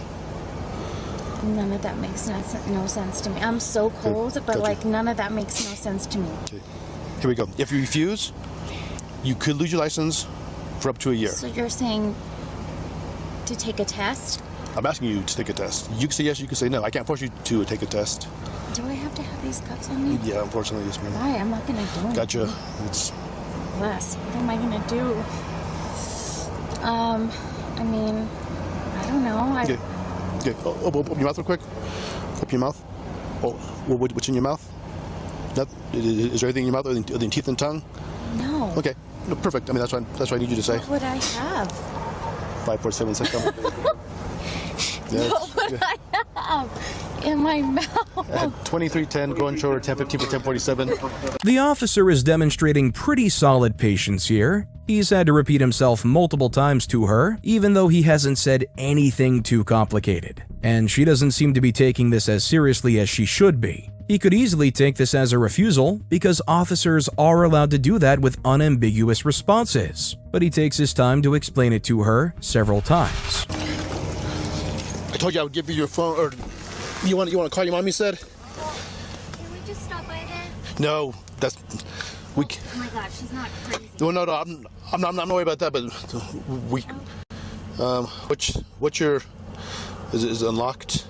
None of that makes no sense to me. I'm so cold, but Gotcha. like none of that makes no sense to me. Okay. Here we go. If you refuse, you could lose your license for up to a year. So you're saying to take a test? I'm asking you to take a test. You can say yes, you can say no. I can't force you to take a test. Do I have to have these cuffs on me? Yeah, unfortunately, yes, ma'am. Why? I'm not gonna do anything. Gotcha. It's Bless. What am I gonna do? I mean, I don't know. okay. Okay. Open your mouth real quick. Open your mouth. Oh, what's in your mouth? Is there anything in your mouth other than teeth and tongue? No. Okay. No, perfect. I mean, that's what I need you to say. What would I have? 5, 4, 7, 6, 7. Yes. What would I have in my mouth? 2310, going shoulder, 1015 for 1047. The officer is demonstrating pretty solid patience here. He's had to repeat himself multiple times to her, even though he hasn't said anything too complicated. And she doesn't seem to be taking this as seriously as she should be. He could easily take this as a refusal, because officers are allowed to do that with unambiguous responses. But he takes his time to explain it to her several times. I told you I would give you your phone, or you want to call your mom, you said? Can we just stop by there? No, that's we. Oh my God, she's not crazy. No, I'm not worried about that, but we. What's your? Is it unlocked?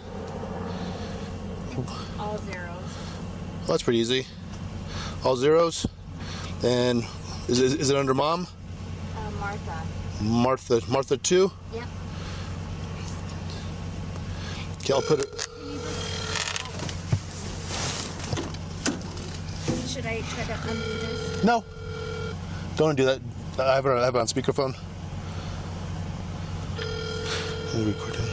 All zeros. Well, that's pretty easy. All zeros, and is it under mom? Martha. Martha 2. Yep. Okay, I'll put it. Should I try to undo this? No, don't do that. I have it on speakerphone. Recording.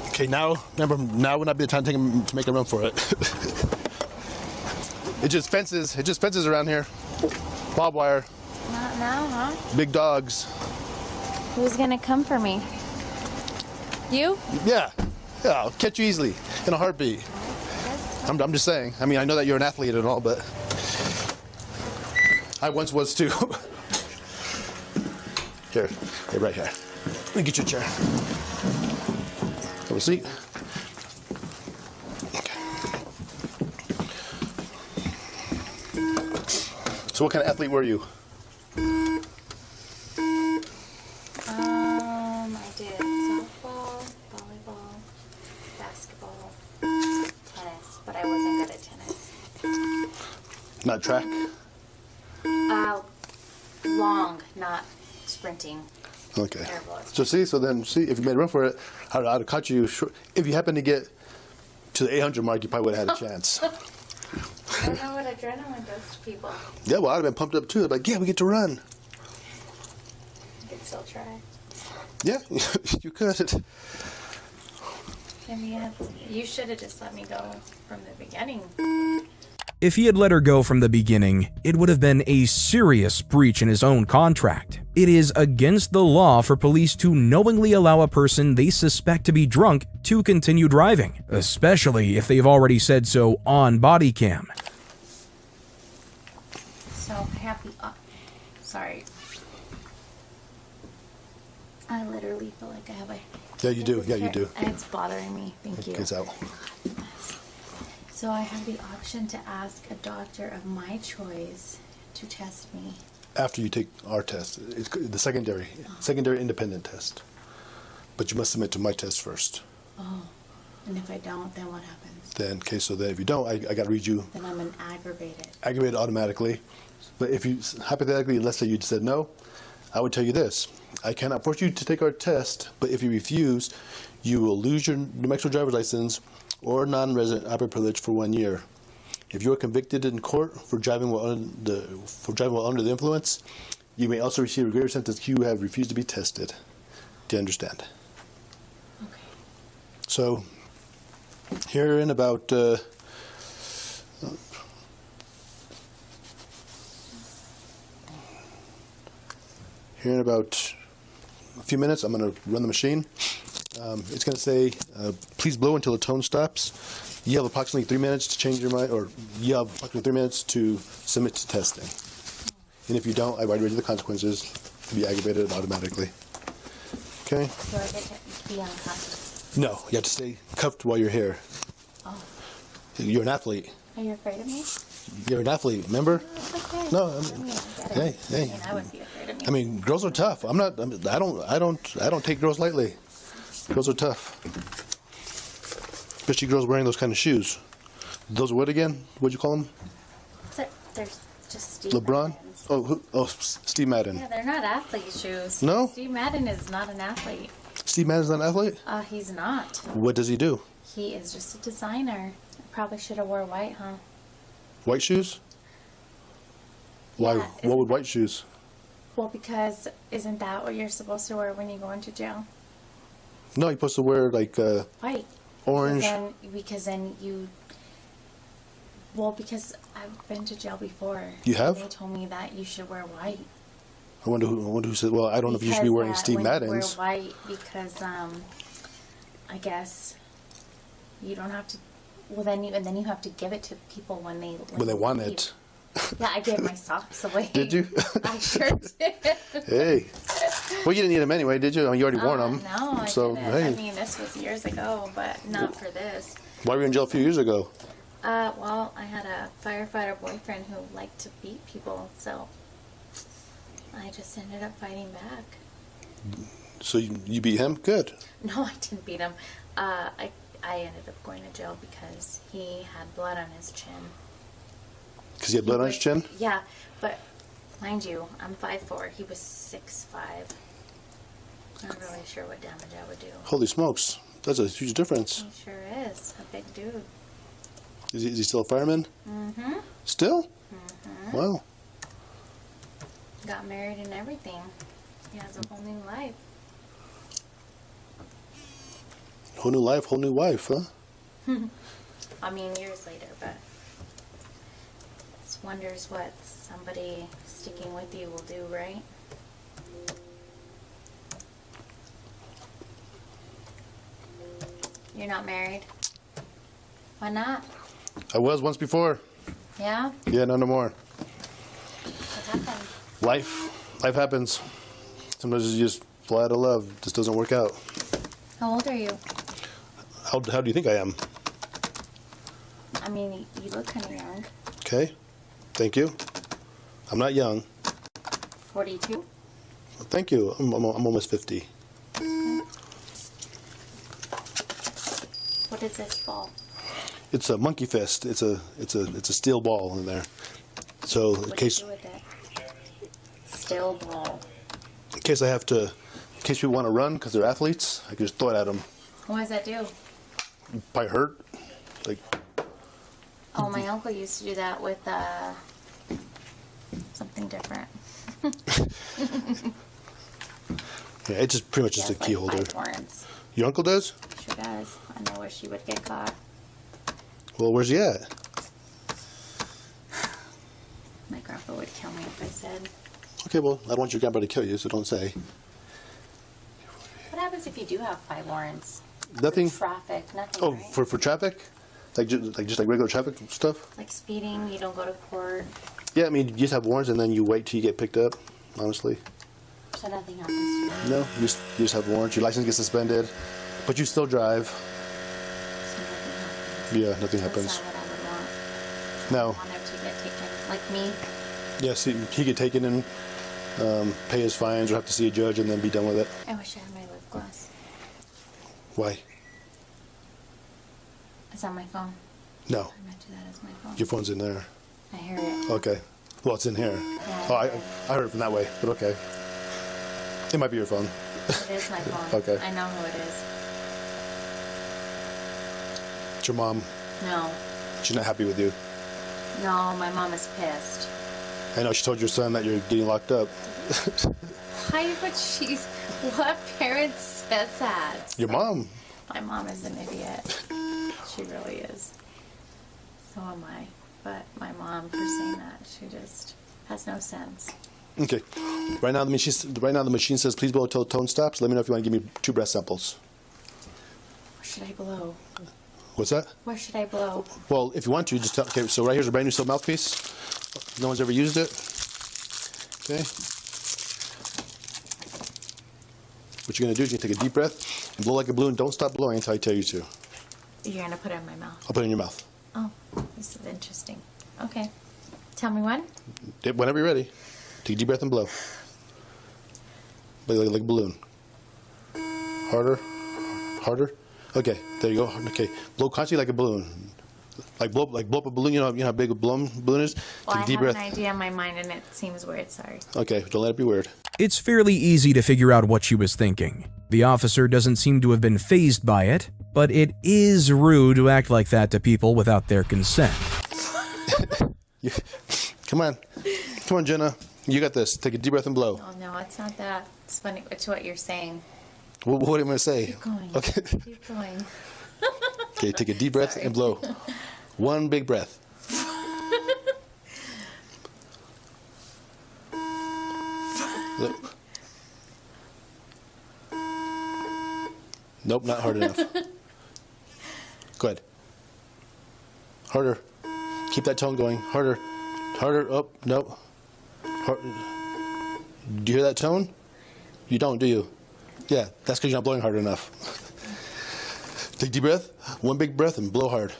Okay, now remember, now would not be the time to make a run for it. It just fences around here. Barbed wire. Not now, huh? Big dogs. Who's gonna come for me? You? Yeah, I'll catch you easily in a heartbeat. I'm just saying. I mean, I know that you're an athlete and all, but I once was too. Here, right here. Let me get you a chair. Have a seat. Okay. So, what kind of athlete were you? I did softball, volleyball, basketball, tennis, but I wasn't good at tennis. Not track? Long, not sprinting. Okay. Terrible. So if you made a run for it, I'd have caught you. If you happen to get to the 800 mark, you probably would have had a chance. I don't know what adrenaline does to people. Yeah, well, I'd have been pumped up too. Like, yeah, we get to run. I could still try. Yeah, you could. I mean, you should have just let me go from the beginning. If he had let her go from the beginning, it would have been a serious breach in his own contract. It is against the law for police to knowingly allow a person they suspect to be drunk to continue driving, especially if they've already said so on body cam. So happy. Sorry. I literally feel like I have a... Yeah, you do. Yeah, you do. And it's bothering me. Thank you. It's out. So I have the option to ask a doctor of my choice to test me. After you take our test, it's the secondary independent test. But you must submit to my test first. Oh, and if I don't, then what happens? Then, okay, so then if you don't, I got to read you. Then I'm an aggravated. Aggravated automatically. But if you, hypothetically, let's say you said no, I would tell you this. I cannot force you to take our test, but if you refuse, you will lose your New Mexico driver's license or non-resident operator privilege for 1 year. If you are convicted in court for driving while under the influence, you may also receive a greater sentence if you have refused to be tested. Do you understand? Okay. So, here in about a few minutes, I'm going to run the machine. It's going to say, please blow until the tone stops. You have approximately 3 minutes to change your mind, or you have approximately 3 minutes to submit to testing. And if you don't, I've already read you the consequences. You'll be aggravated automatically. Okay? Do I get to be uncuffed? No, you have to stay cuffed while you're here. Oh. You're an athlete. Are you afraid of me? You're an athlete, remember? It's okay. No, I get it. hey. I mean, I would be afraid of me. I mean, girls are tough. I don't take girls lightly. Girls are tough. Especially girls wearing those kind of shoes. Those what again? What'd you call them? They're just Steve LeBron? Maddens. Steve Madden. Yeah, they're not athlete shoes. No? Steve Madden is not an athlete. Steve Madden's not an athlete? He's not. What does he do? He is just a designer. Probably should have wore white, huh? White shoes? Why? Yeah, What would white shoes? Well, because isn't that what you're supposed to wear when you go into jail? No, you're supposed to wear like White. orange. Because then you... Well, because I've been to jail before. You have? They told me that you should wear white. I wonder who said. Well, I don't know if you should be wearing Steve Maddens. You wear white because I guess you don't have to. Well, then you have to give it to people when they want leave. it. Yeah, I gave my socks away. Did you? I sure did. Hey. Well, you didn't need them anyway, did you? I mean, you already worn them. No, I so, didn't. hey. I mean, this was years ago, but not for this. Why were you in jail a few years ago? Well, I had a firefighter boyfriend who liked to beat people, so I just ended up fighting back. So you beat him? Good. No, I didn't beat him. I ended up going to jail because he had blood on his chin. Because he had blood on his chin? Yeah, but mind you, I'm 5'4". He was 6'5". I'm not really sure what damage I would do. Holy smokes. That's a huge difference. He sure is. A big dude. Is he still a fireman? Mm-hmm. Still? Mm-hmm. Wow. Got married and everything. He has a whole new life. Whole new life, whole new wife, huh? I mean, years later, but just wonders what somebody sticking with you will do, right? You're not married? Why not? I was once before. Yeah? Yeah, no more. What happened? Life happens. Sometimes you just fly out of love. It just doesn't work out. How old are you? How do you think I am? I mean, you look kind of young. Okay. Thank you. I'm not young. 42? Thank you. I'm almost 50. What is this ball? It's a monkey fist. It's a steel ball in there. So What in case do you do with it? Steel ball. in case we want to run because they're athletes, I can just throw it at them. What does that do? Probably hurt. Like. Oh, my uncle used to do that with something different. Yeah, it's just pretty much just a key holder. Your uncle does? Sure does. I know where she would get caught. Well, where's he at? Okay, well, I don't want your grandpa to kill you, so don't say. What happens if you do have 5 warrants? Nothing. For traffic, nothing. Oh, right? for traffic? Just like regular traffic stuff? Like speeding, you don't go to court. Yeah, I mean, you just have warrants and then you wait till you get picked up, honestly. So nothing happens to you. No, you just have warrants. Your license gets suspended, but you still drive. So nothing happens. Yeah, nothing happens. That's not what I would want. No. I want him to get taken, like me. Yes, he get taken and pay his fines or have to see a judge and then be done with it. I wish I had my lip gloss. Why? Is that my phone? No, I meant to do that as my phone. your phone's in there. I hear it. Okay. Well, it's in here. Yeah. Oh, I heard it from that way, but okay. It might be your phone. It is my phone. Okay. I know who it is. It's your mom. No. She's not happy with you. No, my mom is pissed. I know she told your son that you're getting locked up. Hi, but she's... What parent says that? Your mom. My mom is an idiot. She really is. So am I. But my mom, for saying that, she just has no sense. Okay. Right now the machine says please blow until tone stops. Let me know if you want to give me 2 breath samples. Where should I blow? What's that? Where should I blow? Well, if you want to, just tell. Okay, so right here's a brand new silk mouthpiece. No one's ever used it. Okay. What you're gonna do is you're gonna take a deep breath and blow like a balloon. Don't stop blowing until I tell you to. You're gonna put it in my mouth. I'll put it in your mouth. Oh, this is interesting. Okay. Tell me when. Whenever you're ready. Take a deep breath and blow. Like a balloon. Harder. Harder. Okay, there you go. Okay, blow constantly like a balloon. Like blow up a balloon. You know how big a balloon is. Well, Take I a deep have breath. an idea in my mind, and it seems weird. Sorry. Okay, don't let it be weird. It's fairly easy to figure out what she was thinking. The officer doesn't seem to have been fazed by it, but it is rude to act like that to people without their consent. Come on, Jenna. You got this. Take a deep breath and blow. Oh no, it's not that. It's funny. It's what you're saying. What am I going to say? Keep going. Okay. Keep going. Okay, take a deep breath and blow. 1 big breath. Nope, not hard enough. Go ahead. Harder. Keep that tone going. Harder. Harder. Oh, nope. Do you hear that tone? You don't, do you? Yeah, that's because you're not blowing hard enough. Take a deep breath. 1 big breath and blow hard.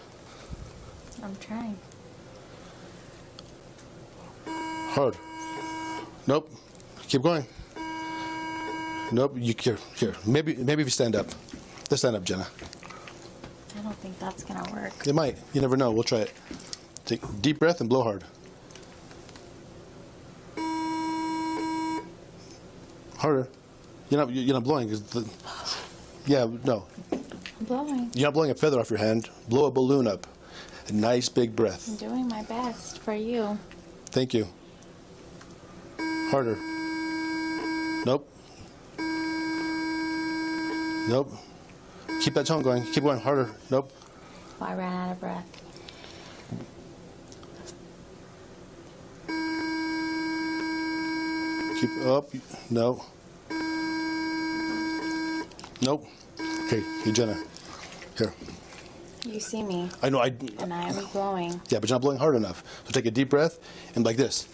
I'm trying. Hard. Nope. Keep going. Nope. Here. Maybe if you stand up. Let's stand up, Jenna. I don't think that's gonna work. It might. You never know. We'll try it. Take a deep breath and blow hard. Harder. You're not blowing. Yeah, no. I'm blowing. You're not blowing a feather off your hand. Blow a balloon up. A nice big breath. I'm doing my best for you. Thank you. Harder. Nope. Nope. Keep that tone going. Keep going. Harder. Nope. Oh, I ran out of breath. Keep up. No. Nope. Okay, hey Jenna. Here. You see me. I know. And I am blowing. Yeah, but you're not blowing hard enough. So take a deep breath and like this.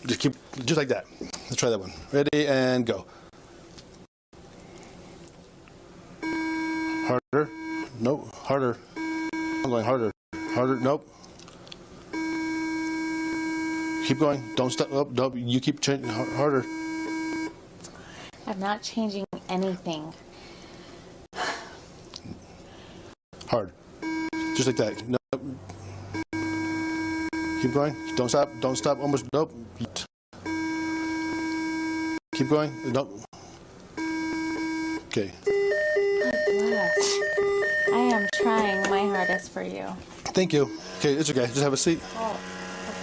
Just like that. Let's try that one. Ready and go. Harder. Nope. Harder. I'm going harder. Harder. Nope. Keep going. Don't stop. Oh, nope. You keep changing harder. I'm not changing anything. Hard. Just like that. Nope. Keep going. Don't stop. Don't stop. Almost. Nope. Keep going. Nope. Okay. I am trying my hardest for you. Thank you. Okay, it's okay. Just have a seat. Oh, hope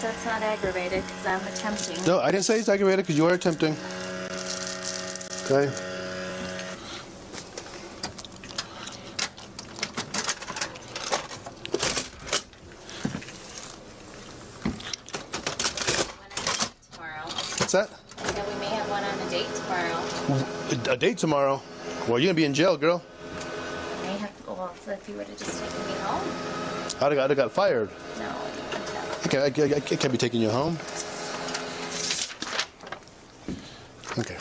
that's not aggravated because I'm attempting. No, I didn't say it's aggravated because you are attempting. Okay. Tomorrow. What's that? That we may have one on a date tomorrow. A date tomorrow? Well, you're gonna be in jail, girl. I may have, well, if you would have just taken me home. I'd have got fired. No, you wouldn't have. Okay, I can't be taking you home. Okay.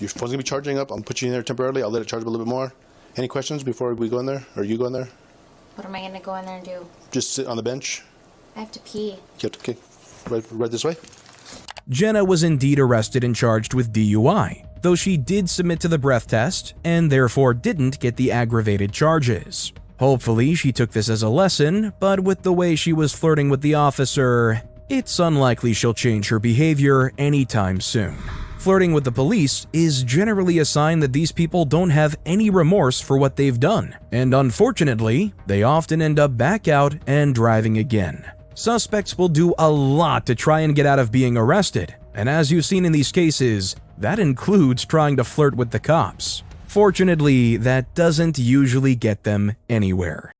Your phone's gonna be charging up. I'm putting you in there temporarily. I'll let it charge up a little bit more. Any questions before we go in there, or you go in there? What am I going to go in there and do? Just sit on the bench. I have to pee. You have to, okay, right this way. Jenna was indeed arrested and charged with DUI, though she did submit to the breath test and therefore didn't get the aggravated charges. Hopefully, she took this as a lesson, but with the way she was flirting with the officer, it's unlikely she'll change her behavior anytime soon. Flirting with the police is generally a sign that these people don't have any remorse for what they've done, and unfortunately, they often end up back out and driving again. Suspects will do a lot to try and get out of being arrested, and as you've seen in these cases, that includes trying to flirt with the cops. Fortunately, that doesn't usually get them anywhere.